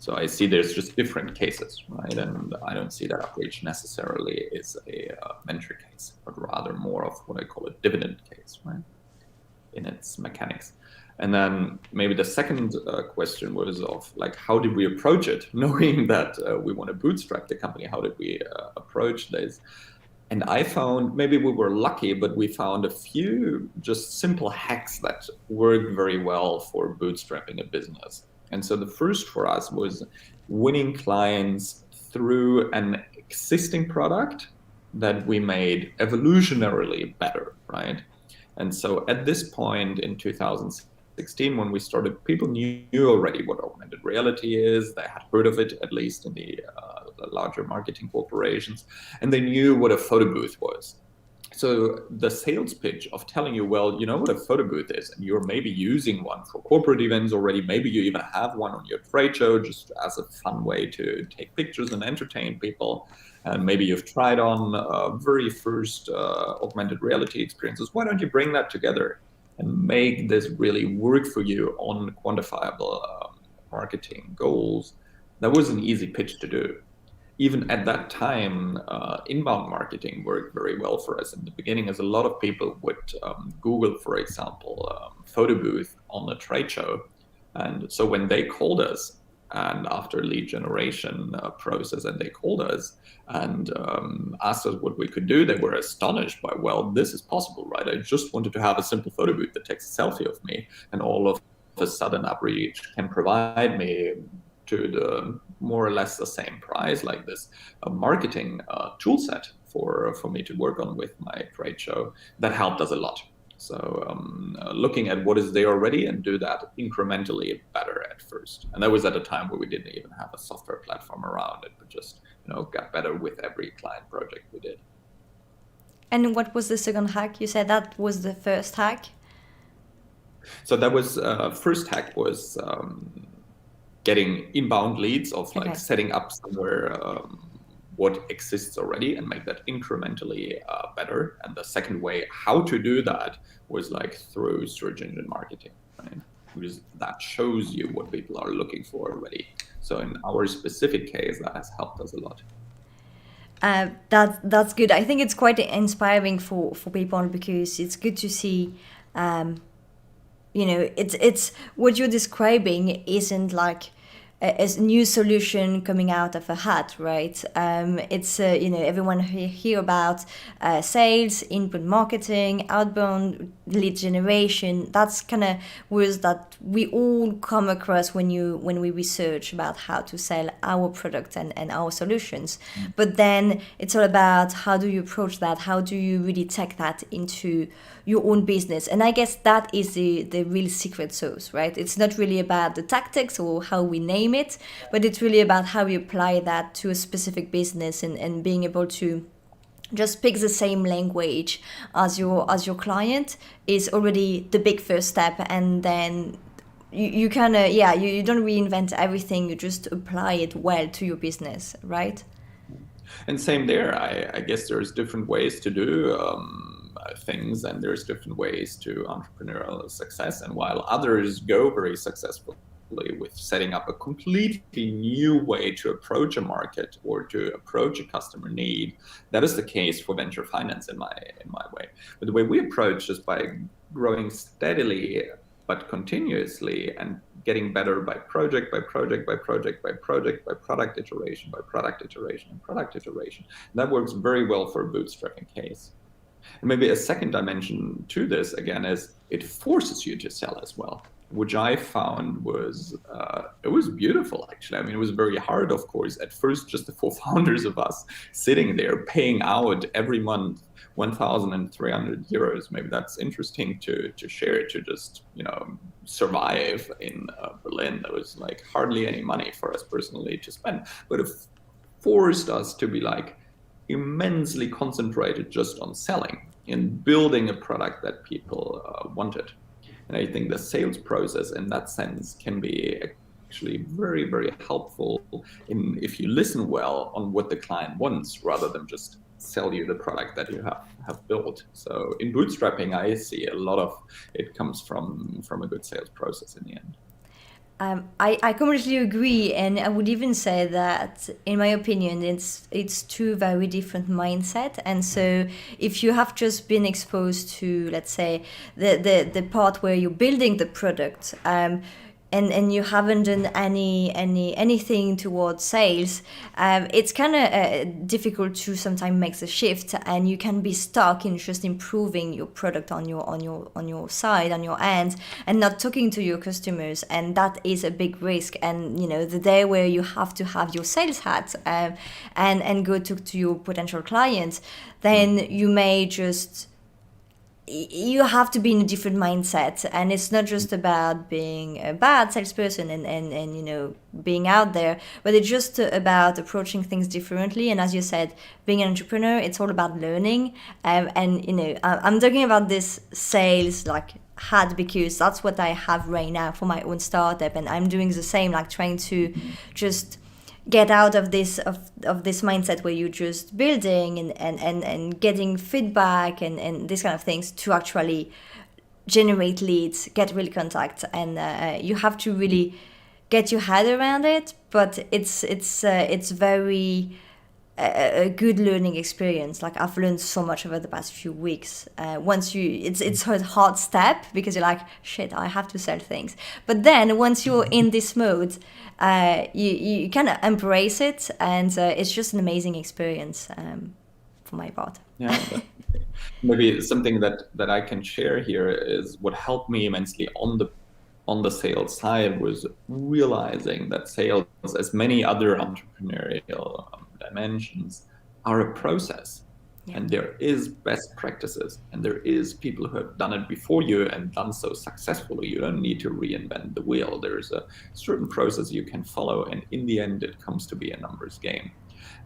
So I see there's just different cases, right? And I don't see that UpReach necessarily is a venture case, but rather more of what I call a dividend case, right? In its mechanics. And then maybe the second question was of like, how did we approach it? Knowing that we want to bootstrap the company, how did we approach this? And I found, maybe we were lucky, but we found a few just simple hacks that worked very well for bootstrapping a business. And so the first for us was winning clients through an existing product that we made evolutionarily better, right? And so at this point in 2016, when we started, people knew already what augmented reality is. They had heard of it, at least in the larger marketing corporations, and they knew what a photo booth was. So the sales pitch of telling you, well, you know what a photo booth is, and you're maybe using one for corporate events already, maybe you even have one on your trade show just as a fun way to take pictures and entertain people, and maybe you've tried on very first augmented reality experiences. Why don't you bring that together and make this really work for you on quantifiable marketing goals? That was an easy pitch to do. Even at that time, inbound marketing worked very well for us in the beginning, as a lot of people would Google, for example, photo booth on a trade show. And so when they called us, and after lead generation process, and they called us and asked us what we could do, they were astonished by, well, this is possible, right? I just wanted to have a simple photo booth that takes a selfie of me, and all of a sudden UpReach can provide me to the more or less the same price, like this marketing tool set for me to work on with my trade show. That helped us a lot. So looking at what is there already and do that incrementally better at first. And that was at a time where we didn't even have a software platform around it, but just got better with every client project we did. And what was the second hack? You said that was the first hack? So that was first hack was getting inbound leads of like setting up somewhere what exists already and make that incrementally better. And the second way how to do that was like through search engine marketing, right? because that shows you what people are looking for already. So in our specific case, that has helped us a lot. That's good. I think it's quite inspiring for people because it's good to see. It's what you're describing isn't like a new solution coming out of a hat, right? It's everyone hear about sales, input marketing, outbound lead generation. That's kind of words that we all come across when we research about how to sell our product and our solutions. But then it's all about how do you approach that? How do you really take that into your own business? And I guess that is the real secret sauce, right? It's not really about the tactics or how we name it, but it's really about how we apply that to a specific business and being able to just pick the same language as your client is already the big first step. And then you kind of you don't reinvent everything, you just apply it well to your business, right? And same there. I guess there's different ways to do things, and there's different ways to entrepreneurial success. And while others go very successfully with setting up a completely new way to approach a market or to approach a customer need, that is the case for venture finance in my way. But the way we approach is by growing steadily but continuously and getting better by project by project by project by project by product iteration by product iteration and product iteration. And that works very well for a bootstrapping case. And maybe a second dimension to this, again, is it forces you to sell as well, which I found was, it was beautiful, actually. I mean, it was very hard, of course, at first, just the four founders of us sitting there paying out every month 1,300 euros. Maybe that's interesting to share, to just, survive in Berlin. There was like hardly any money for us personally to spend, but it forced us to be like, immensely concentrated just on selling and building a product that people wanted. And I think the sales process in that sense can be actually very, very helpful if you listen well on what the client wants rather than just sell you the product that you have built. So in bootstrapping, I see a lot of it comes from a good sales process in the end. I completely agree, and I would even say that, in my opinion, it's two very different mindset. And so, if you have just been exposed to, let's say, the part where you're building the product, and you haven't done anything towards sales, it's kind of difficult to sometimes make the shift, and you can be stuck in just improving your product on your side, on your end, and not talking to your customers, and that is a big risk. And the day where you have to have your sales hat and go to your potential clients, then you may just. You have to be in a different mindset, and it's not just about being a bad salesperson and being out there, but it's just about approaching things differently. And as you said, being an entrepreneur, it's all about learning. I'm talking about this sales like hat because that's what I have right now for my own startup, and I'm doing the same, like trying to just get out of this mindset where you're just building and getting feedback and these kind of things to actually generate leads, get real contact, and you have to really get your head around it. But it's very a good learning experience. Like I've learned so much over the past few weeks. It's a hard step because you're like, shit, I have to sell things. But then once you're in this mode, you kind of embrace it, and it's just an amazing experience for my part. Yeah, maybe something that I can share here is what helped me immensely on the sales side was realizing that sales, as many other entrepreneurial dimensions, are a process. Yeah. And there is best practices, and there is people who have done it before you and done so successfully. You don't need to reinvent the wheel. There's a certain process you can follow, and in the end, it comes to be a numbers game.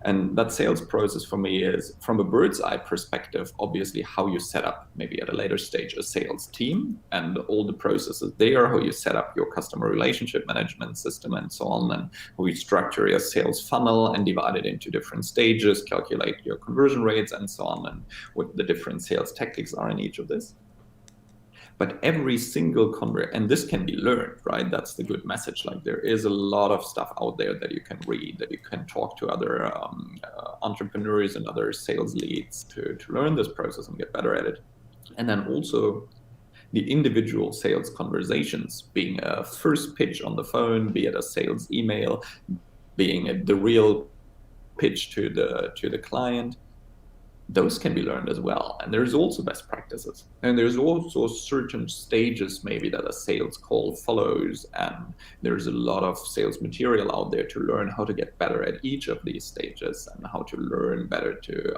And that sales process for me is, from a bird's eye perspective, obviously how you set up, maybe at a later stage, a sales team and all the processes there, how you set up your customer relationship management system and so on, and how you structure your sales funnel and divide it into different stages, calculate your conversion rates and so on, and what the different sales tactics are in each of this. But every single and this can be learned, right? That's the good message. Like there is a lot of stuff out there that you can read, that you can talk to other entrepreneurs and other sales leads to learn this process and get better at it. And then also the individual sales conversations, being a first pitch on the phone, be it a sales email, being the real pitch to the client, those can be learned as well. And there's also best practices. And there's also certain stages maybe that a sales call follows. And there's a lot of sales material out there to learn how to get better at each of these stages and how to learn better to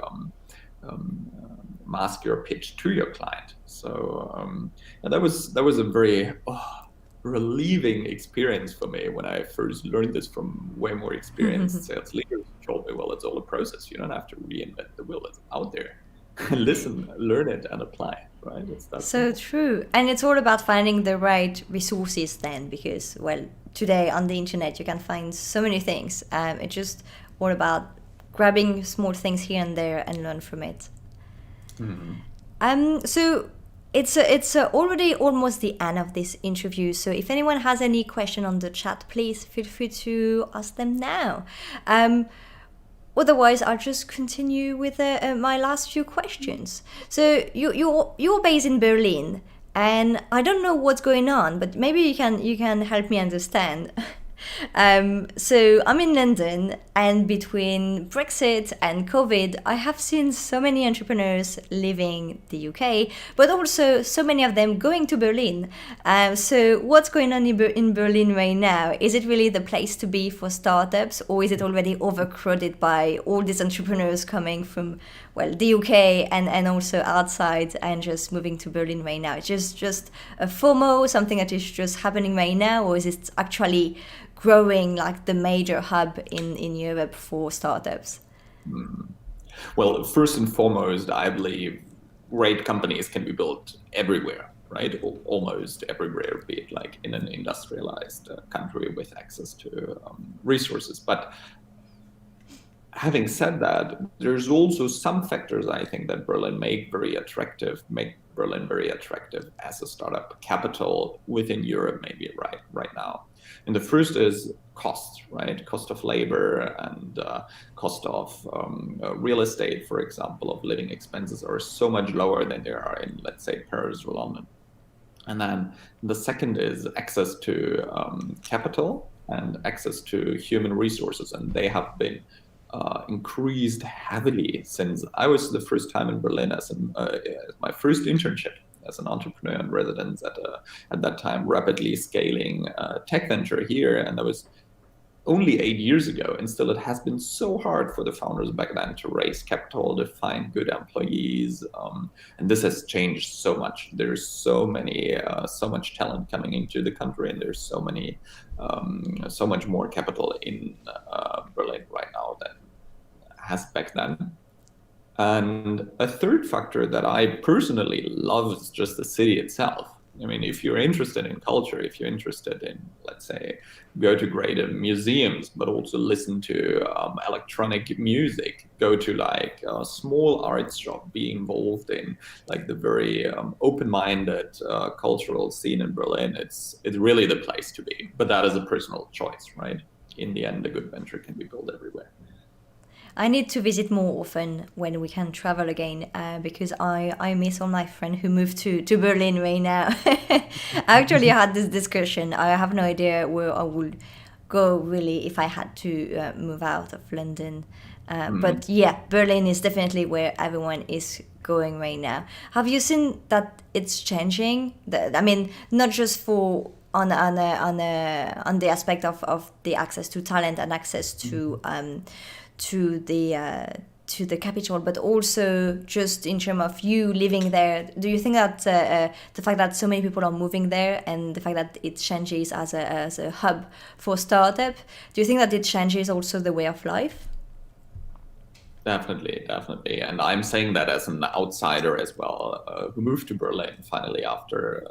mask your pitch to your client. So that was a very relieving experience for me when I first learned this from way more experienced sales leaders who told me, well, it's all a process. You don't have to reinvent the wheel. It's out there. Listen, learn it, and apply it, right? It's that so true. And it's all about finding the right resources then, because, well, today on the internet you can find so many things. It's just all about grabbing small things here and there and learn from it. So it's already almost the end of this interview. So if anyone has any question on the chat, please feel free to ask them now. Otherwise, I'll just continue with my last few questions. So you're based in Berlin, and I don't know what's going on, but maybe you can help me understand. So I'm in London, and between Brexit and COVID, I have seen so many entrepreneurs leaving the UK, but also so many of them going to Berlin. So what's going on in Berlin right now? Is it really the place to be for startups, or is it already overcrowded by all these entrepreneurs coming from, well, the UK and also outside and just moving to Berlin right now? It's just a FOMO, something that is just happening right now, or is it actually growing like the major hub in Europe for startups? Well, first and foremost, I believe great companies can be built everywhere, right? Almost everywhere, be it like in an industrialized country with access to resources. But having said that, there's also some factors I think that make Berlin very attractive as a startup capital within Europe, maybe right now. And the first is cost, right? Cost of labor and cost of real estate, for example, of living expenses are so much lower than they are in, let's say, Paris or London. And then the second is access to capital and access to human resources. And they have been increased heavily since I was the first time in Berlin as my first internship as an entrepreneur in residence at that time, rapidly scaling tech venture here. And that was only 8 years ago. And still it has been so hard for the founders back then to raise capital, to find good employees. And this has changed so much. There's so much talent coming into the country, and there's so much more capital in Berlin right now than has back then. And a third factor that I personally love is just the city itself. I mean, if you're interested in culture, if you're interested in, let's say, go to great museums, but also listen to electronic music, go to like a small arts shop, be involved in like the very open-minded cultural scene in Berlin, it's really the place to be. But that is a personal choice, right? In the end, a good venture can be built everywhere. I need to visit more often when we can travel again, because I miss all my friends who moved to Berlin right now. I actually had this discussion. I have no idea where I would go really if I had to move out of London. But yeah, Berlin is definitely where everyone is going right now. Have you seen that it's changing? I mean, not just for on the aspect of the access to talent and access to the capital, but also just in terms of you living there. Do you think that the fact that so many people are moving there and the fact that it changes as a hub for startup, do you think that it changes also the way of life? Definitely. And I'm saying that as an outsider as well, who moved to Berlin finally after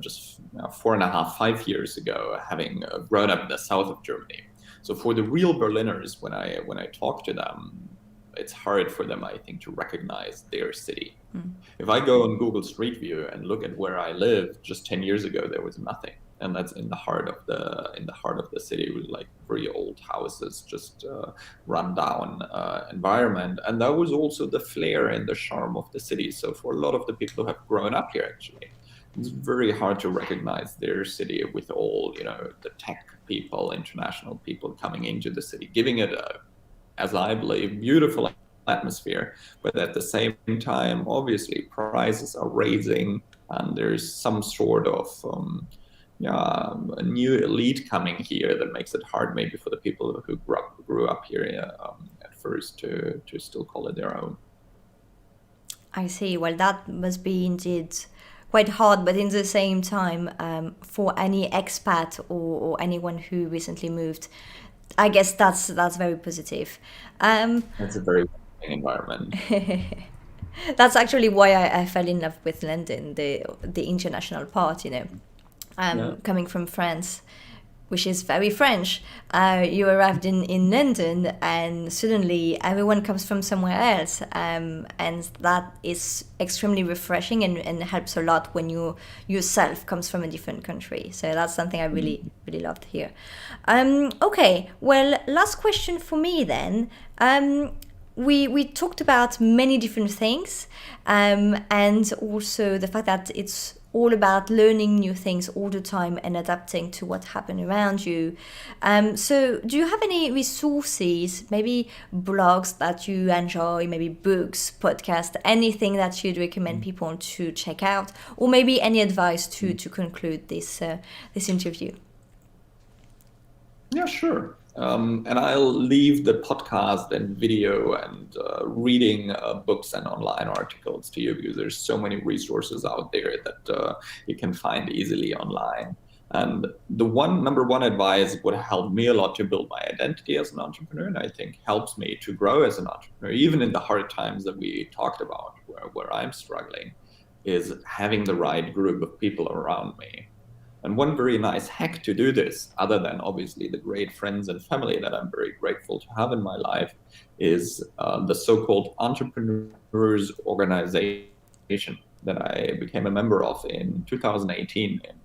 just 4.5 years ago, having grown up in the south of Germany. So for the real Berliners, when I talk to them, it's hard for them, I think, to recognize their city. If I go on Google Street View and look at where I live, just 10 years ago there was nothing, and that's in the heart of the city, with like very old houses, just run down environment. And that was also the flair and the charm of the city. So for a lot of the people who have grown up here, actually, it's very hard to recognize their city with all, the tech people, international people coming into the city, giving it a, as I believe, beautiful atmosphere. But at the same time, obviously, prices are raising, and there's some sort of a new elite coming here that makes it hard maybe for the people who grew up here at first to still call it their own. I see. Well, that must be indeed quite hard, but in the same time, for any expat or anyone who recently moved, I guess that's very positive. It's a very environment. That's actually why I fell in love with London, the international part, coming from France, which is very French. You arrived in London, and suddenly everyone comes from somewhere else, and that is extremely refreshing and helps a lot when you yourself comes from a different country. So that's something I really loved here. Okay, well, last question for me then. We talked about many different things, and also the fact that it's all about learning new things all the time and adapting to what happened around you. So do you have any resources, maybe blogs that you enjoy, maybe books, podcasts, anything that you'd recommend people to check out, or maybe any advice to conclude this interview? Yeah, sure. And I'll leave the podcast and video and reading books and online articles to you, because there's so many resources out there that you can find easily online. And the number one advice would help me a lot to build my identity as an entrepreneur, and I think helps me to grow as an entrepreneur, even in the hard times that we talked about, where I'm struggling, is having the right group of people around me. And one very nice hack to do this, other than obviously the great friends and family that I'm very grateful to have in my life, is the so-called Entrepreneurs Organization that I became a member of in 2018 in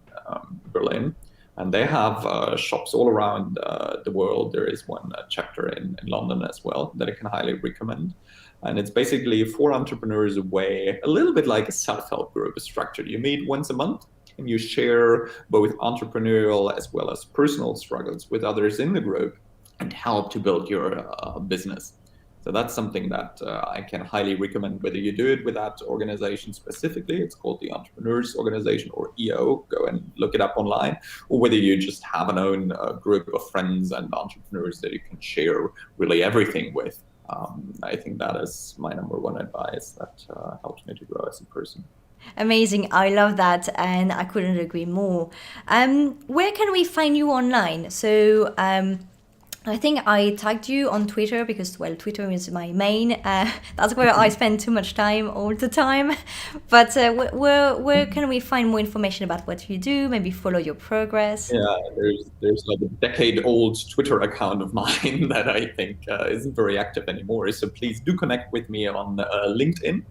Berlin. And they have shops all around the world. There is one chapter in London as well that I can highly recommend. And it's basically for entrepreneurs a way, a little bit like a self-help group is structured. You meet once a month, and you share both entrepreneurial as well as personal struggles with others in the group and help to build your business. So that's something that I can highly recommend, whether you do it with that organization specifically, it's called the Entrepreneurs Organization, or EO, go and look it up online, or whether you just have an own group of friends and entrepreneurs that you can share really everything with. I think that is my number one advice that helps me to grow as a person. Amazing. I love that, and I couldn't agree more. Where can we find you online? So I think I tagged you on Twitter because, well, Twitter is my main. That's where I spend too much time all the time. But where can we find more information about what you do? Maybe follow your progress? Yeah, there's like a decade-old Twitter account of mine that I think isn't very active anymore. So please do connect with me on LinkedIn.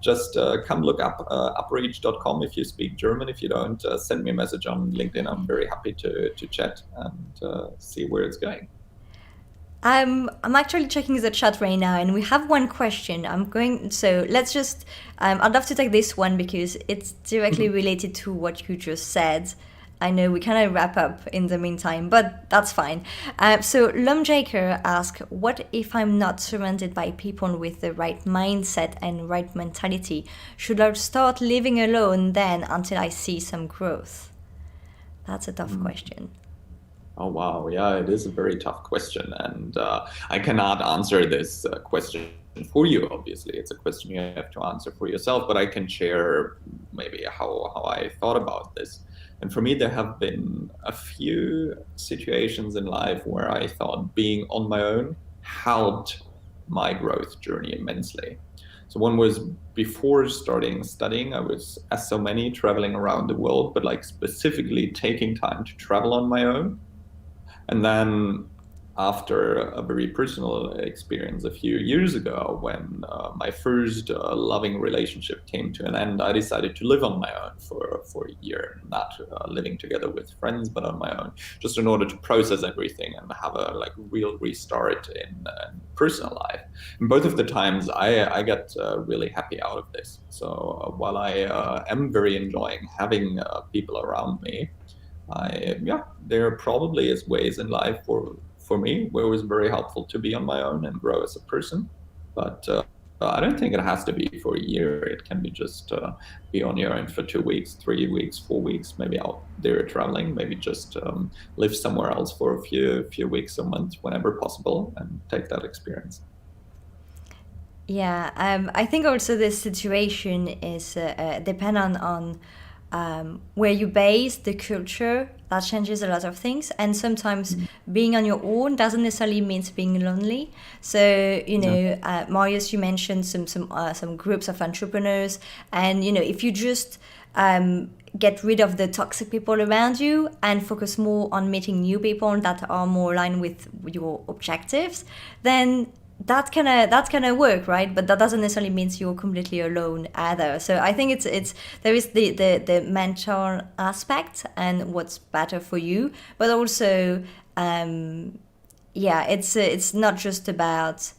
Just come look up UpReach.com if you speak German. If you don't, send me a message on LinkedIn. I'm very happy to chat and see where it's going. I'm actually checking the chat right now, and we have one question. So let's just, I'd love to take this one because it's directly related to what you just said. I know we kind of wrap up in the meantime, but that's fine. So Lumjaker asked, what if I'm not surrounded by people with the right mindset and right mentality? Should I start living alone then until I see some growth? That's a tough question. Oh, wow. Yeah, it is a very tough question. And I cannot answer this question for you, obviously. It's a question you have to answer for yourself, but I can share maybe how I thought about this. And for me, there have been a few situations in life where I thought being on my own helped my growth journey immensely. So one was before starting studying, I was, as so many, traveling around the world, but like specifically taking time to travel on my own. And then after a very personal experience a few years ago when my first loving relationship came to an end. I decided to live on my own for a year, not living together with friends, but on my own, just in order to process everything and have a like real restart in personal life. And both of the times I got really happy out of this. So while I am very enjoying having people around me, there probably is ways in life for me where it was very helpful to be on my own and grow as a person. But I don't think it has to be for a year. It can be just be on your own for 2 weeks, 3 weeks, 4 weeks, maybe out there traveling, maybe just live somewhere else for a few weeks, a month, whenever possible, and take that experience. Yeah, I think also this situation is depend on where you base the culture. That changes a lot of things, and sometimes being on your own doesn't necessarily mean being lonely. So Marius, you mentioned some groups of entrepreneurs, and if you just get rid of the toxic people around you and focus more on meeting new people that are more aligned with your objectives, then that's gonna work, right? But that doesn't necessarily mean you're completely alone either. So I think it's there is the mental aspect and what's better for you, but also it's not just about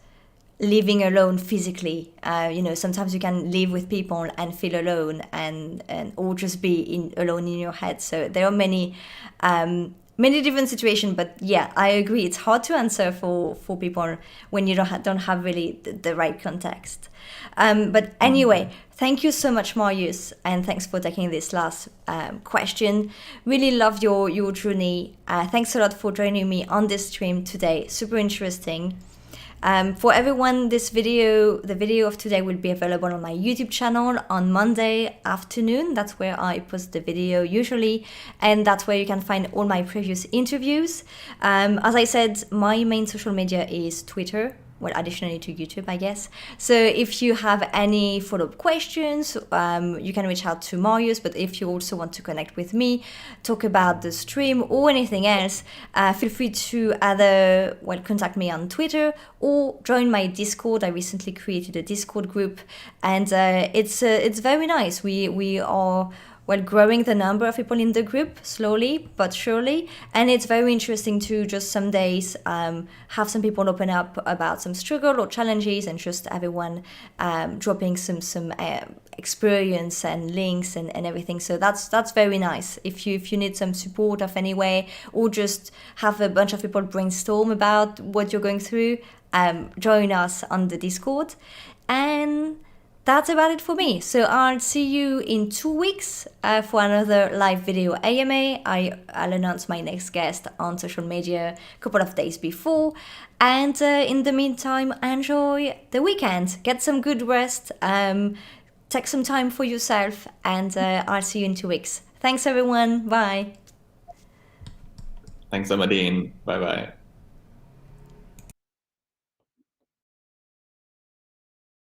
living alone physically. Sometimes you can live with people and feel alone, and or just be alone in your head. So there are many different situations, but yeah, I agree. It's hard to answer for people when you don't have really the right context. But anyway, thank you so much, Marius, and thanks for taking this last question. Really love your journey. Thanks a lot for joining me on this stream today. Super interesting. For everyone, the video of today will be available on my YouTube channel on Monday afternoon. That's where I post the video usually, and that's where you can find all my previous interviews. As I said, my main social media is Twitter. Well, additionally to YouTube, I guess. So if you have any follow-up questions, you can reach out to Marius. But if you also want to connect with me, talk about the stream or anything else, feel free to either contact me on Twitter or join my Discord. I recently created a Discord group, and it's very nice. We are growing the number of people in the group slowly but surely, and it's very interesting to just some days have some people open up about some struggle or challenges, and just everyone dropping some experience and links and everything. So that's very nice. If you need some support of any way, or just have a bunch of people brainstorm about what you're going through, join us on the Discord. And that's about it for me. So I'll see you in 2 weeks for another live video AMA. I'll announce my next guest on social media a couple of days before. And in the meantime, enjoy the weekend. Get some good rest. Take some time for yourself. And I'll see you in 2 weeks. Thanks, everyone. Bye. Thanks, Amandine. Bye-bye.